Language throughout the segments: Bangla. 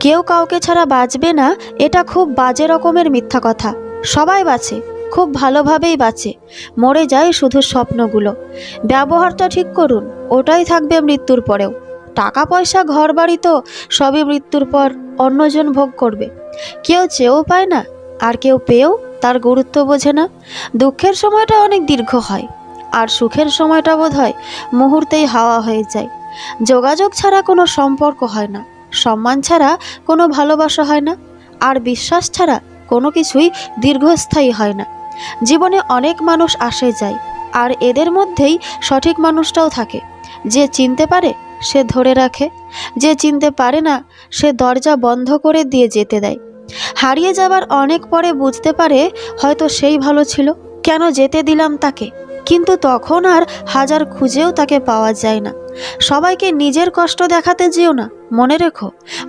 কেউ কাউকে ছাড়া বাঁচবে না, এটা খুব বাজে রকমের মিথ্যা কথা। সবাই বাঁচে, খুব ভালোভাবেই বাঁচে, মরে যায় শুধু স্বপ্নগুলো। ব্যবহারটা ঠিক করুন, ওটাই থাকবে মৃত্যুর পরেও। টাকা পয়সা ঘর বাড়ি তো সবই মৃত্যুর পর অন্যজন ভোগ করবে। কেউ চেয়েও পায় না, আর কেউ পেয়েও তার গুরুত্ব বোঝে না। দুঃখের সময়টা অনেক দীর্ঘ হয়, আর সুখের সময়টা বোধহয় মুহূর্তেই হাওয়া হয়ে যায়। যোগাযোগ ছাড়া কোনো সম্পর্ক হয় না, সম্মান ছাড়া কোনো ভালোবাসা হয় না, আর বিশ্বাস ছাড়া কোনো কিছুই দীর্ঘস্থায়ী হয় না। জীবনে অনেক মানুষ আসে যায়, আর এদের মধ্যেই সঠিক মানুষটাও থাকে। যে চিনতে পারে সে ধরে রাখে, যে চিনতে পারে না সে দরজা বন্ধ করে দিয়ে যেতে দেয়। হারিয়ে যাবার অনেক পরে বুঝতে পারে হয়তো সেই ভালো ছিল, কেন যেতে দিলাম তাকে। কিন্তু তখন আর হাজার খুঁজেও তাকে পাওয়া যায় না। সবাইকে নিজের কষ্ট দেখাতে যেও না। মনে রেখো,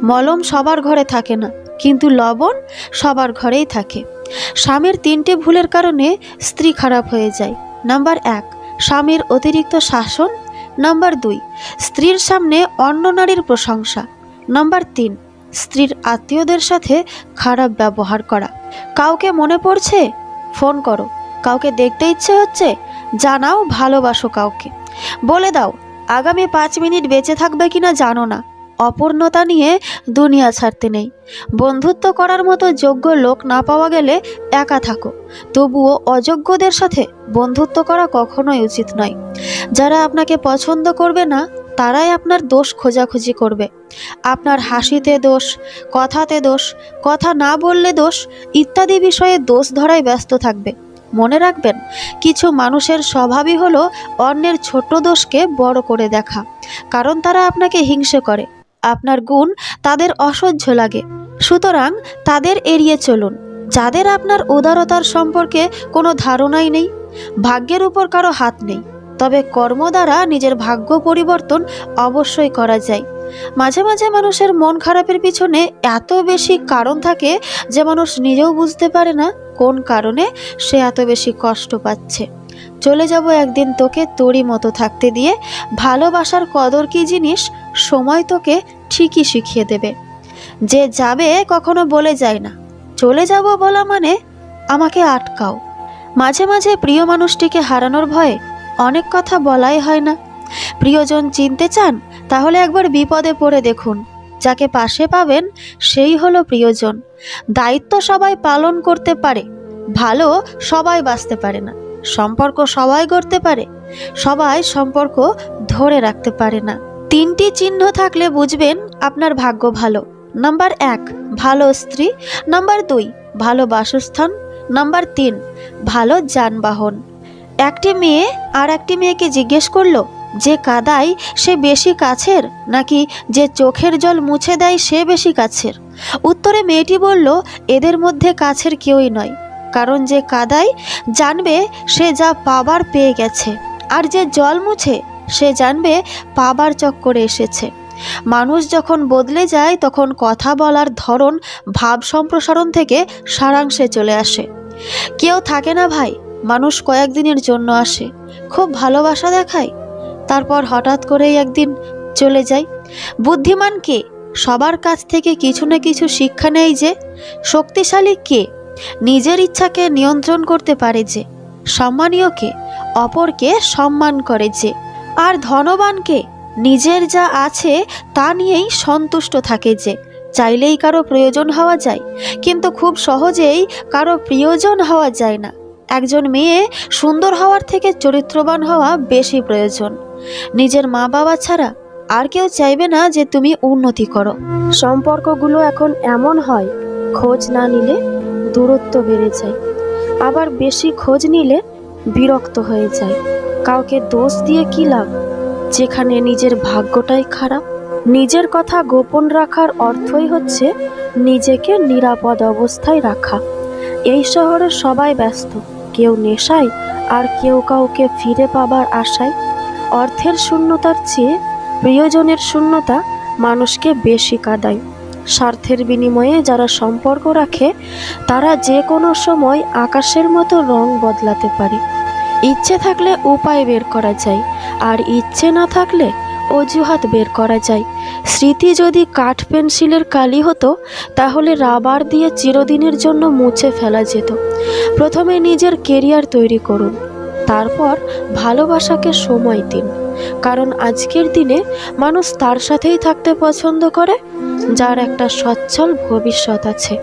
মলম সবার ঘরে থাকে না, কিন্তু লবণ সবার ঘরেই থাকে। স্বামীর 3টে ভুলের কারণে স্ত্রী খারাপ হয়ে যায়। নাম্বার 1, স্বামীর অতিরিক্ত শাসন। নাম্বার 2, স্ত্রীর সামনে অন্য নারীর প্রশংসা। নাম্বার 3, স্ত্রীর আত্মীয়দের সাথে খারাপ ব্যবহার করা। কাউকে মনে পড়ছে? ফোন করো। কাউকে দেখতে ইচ্ছে হচ্ছে? জানাও ভালোবাসো কাউকে। বলে দাও আগামী 5 মিনিট বেঁচে থাকবে কিনা জানো না। অপূর্ণতা নিয়ে দুনিয়া ছাড়তে নেই। বন্ধুত্ব করার মতো যোগ্য লোক না পাওয়া গেলে একা থাকো, তবুও অযোগ্যদের সাথে বন্ধুত্ব করা কখনোই উচিত নয়। যারা আপনাকে পছন্দ করবে না তারাই আপনার দোষ খোঁজাখুঁজি করবে। আপনার হাসিতে দোষ, কথাতে দোষ, কথা না বললে দোষ ইত্যাদি বিষয়ে দোষ ধরায় ব্যস্ত থাকবে। মনে রাখবেন, কিছু মানুষের স্বভাবই হলো অন্যের ছোট দোষকে বড় করে দেখা, কারণ তারা আপনাকে হিংসে করে। আপনার গুণ তাদের অসহ্য লাগে, সুতরাং তাদের এড়িয়ে চলুন। যাদের আপনার উদারতার সম্পর্কে কোনো ধারণাই নেই। ভাগ্যের উপর কারো হাত নেই, তবে কর্ম দ্বারা নিজের ভাগ্য পরিবর্তন অবশ্যই করা যায়। মাঝে মাঝে মানুষের মন খারাপের পিছনে এত বেশি কারণ থাকে যে মানুষ নিজেও বুঝতে পারে না কোন কারণে সে এত বেশি কষ্ট পাচ্ছে। চলে যাব একদিন তোকে তোরই মতো থাকতে দিয়ে। ভালোবাসার কদর কি জিনিস সময় তোকে ঠিকই শিখিয়ে দেবে। যে যাবে কখনো বলে যায় না, চলে যাব বলা মানে আমাকে আটকাও। মাঝে মাঝে প্রিয় মানুষটিকে হারানোর ভয়ে অনেক কথা বলাই হয় না। প্রিয়জন চিনতে চান? তাহলে একবার বিপদে পড়ে দেখুন। যাকে পাশে পাবেন সেই হলো প্রিয়জন। দায়িত্ব সবাই পালন করতে পারে, ভালো সবাই বাঁচতে পারে না। সম্পর্ক সবাই গড়তে পারে, সবাই সম্পর্ক ধরে রাখতে পারে না। 3টি চিহ্ন থাকলে বুঝবেন আপনার ভাগ্য ভালো। নাম্বার 1, ভালো স্ত্রী। নাম্বার 2, ভালো বাসস্থান। নাম্বার 3, ভালো যানবাহন। একটি মেয়ে আর একটি মেয়েকে জিজ্ঞেস করলো, যে কাঁদায় সে বেশি কাছের নাকি যে চোখের জল মুছে দেয় সে বেশি কাছের? উত্তরে মেয়েটি বলল, এদের মধ্যে কাছের কেউই নয়, কারণ যে কাঁদায় জানবে সে যা পাবার পেয়ে গেছে, আর যে জল মুছে সে জানবে পাবার চক্করে এসেছে। মানুষ যখন বদলে যায় তখন কথা বলার ধরন ভাব সম্প্রসারণ থেকে সারাংশে চলে আসে। কেউ থাকে না ভাই, মানুষ কয়েকদিনের জন্য আসে, খুব ভালোবাসা দেখায়, তারপর হঠাৎ করেই একদিন চলে যায়। বুদ্ধিমান কে? সবার কাছ থেকে কিছু না কিছু শিক্ষা নেয় যে। শক্তিশালী কে? নিজের ইচ্ছাকে নিয়ন্ত্রণ করতে পারে যে। সম্মানীয় কে? অপরকে সম্মান করে যে। আর ধনবান কে? নিজের যা আছে তা নিয়েই সন্তুষ্ট থাকে যে। চাইলেই কারো প্রয়োজন হওয়া যায়, কিন্তু খুব সহজেই কারো প্রিয়জন হওয়া যায় না। একজন মেয়ে সুন্দর হওয়ার থেকে চরিত্রবান হওয়া বেশি প্রয়োজন। নিজের মা বাবা ছাড়া আর কেউ চাইবে না যে তুমি উন্নতি করো। সম্পর্কগুলো এখন এমন হয়, খোঁজ না নিলে দূরত্ব বেড়ে যায়, আবার বেশি খোঁজ নিলে বিরক্ত হয়ে যায়। কাউকে দোষ দিয়ে কি লাভ যেখানে নিজের ভাগ্যটাই খারাপ? নিজের কথা গোপন রাখার অর্থই হচ্ছে নিজেকে নিরাপদ অবস্থায় রাখা। এই শহরে সবাই ব্যস্ত, কেউ নেশায় আর কেউ কাউকে ফিরে পাবার আশায়। অর্থের শূন্যতার চেয়ে প্রিয়জনের শূন্যতা মানুষকে বেশি কাঁদায়। স্বার্থের বিনিময়ে যারা সম্পর্ক রাখে তারা যে কোনো সময় আকাশের মতো রং বদলাতে পারে। ইচ্ছে থাকলে উপায় বের করা যায়, আর ইচ্ছে না থাকলে অজুহাত বের করা যায়। স্মৃতি যদি কাঠ পেন্সিলের কালি হতো তাহলে রাবার দিয়ে চিরদিনের জন্য মুছে ফেলা যেত। প্রথমে নিজের কেরিয়ার তৈরি করুন, তারপর ভালোবাসাকে সময় দিন। কারণ আজকের দিনে মানুষ তার সাথেই থাকতে পছন্দ করে যার একটা সচ্ছল ভবিষ্যৎ আছে।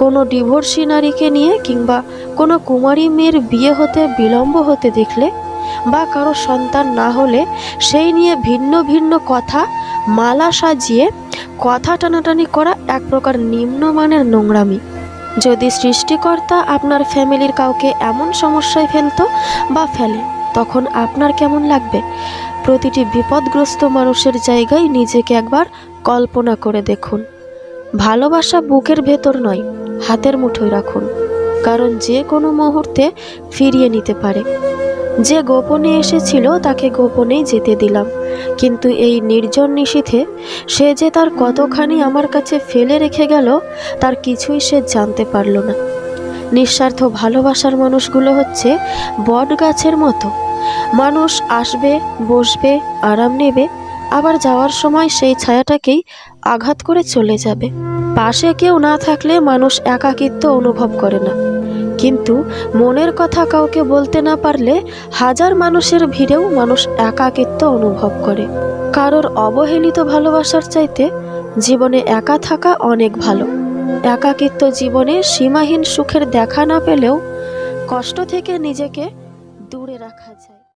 কোনো ডিভোর্সি নারীকে নিয়ে কিংবা কোনো কুমারী মেয়ের বিয়ে হতে বিলম্ব হতে দেখলে বা কারো সন্তান না হলে সেই নিয়ে ভিন্ন ভিন্ন কথা মালা সাজিয়ে কথা টানাটানি করা এক প্রকার নিম্নমানের নোংরামি। যদি সৃষ্টিকর্তা আপনার ফ্যামিলির কাউকে এমন সমস্যায় ফেলতো বা ফেলে, তখন আপনার কেমন লাগবে? প্রতিটি বিপদগ্রস্ত মানুষের জায়গায় নিজেকে একবার কল্পনা করে দেখুন। ভালোবাসা বুকের ভেতর নয়, হাতের মুঠোয় রাখুন, কারণ যে কোনো মুহূর্তে ফিরিয়ে নিতে পারে। যে গোপনে এসেছিল তাকে গোপনেই যেতে দিলাম, কিন্তু এই নির্জন নিশীথে সে যে তার কতখানি আমার কাছে ফেলে রেখে গেল তার কিছুই সে জানতে পারল না। নিঃস্বার্থ ভালোবাসার মানুষগুলো হচ্ছে বট গাছের মতো। মানুষ আসবে, বসবে, আরাম নেবে, আবার যাওয়ার সময় সেই ছায়াটাকেই আঘাত করে চলে যাবে। পাশে কেউ না থাকলে মানুষ একাকিত্ব অনুভব করে না, কিন্তু মনের কথা কাউকে বলতে না পারলে হাজার মানুষের ভিড়েও মানুষ একাকিত্ব অনুভব করে। কারোর অবহেলিত ভালোবাসার চাইতে জীবনে একা থাকা অনেক ভালো। একাকিত্ব জীবনে সীমাহীন সুখের দেখা না পেলেও কষ্ট থেকে নিজেকে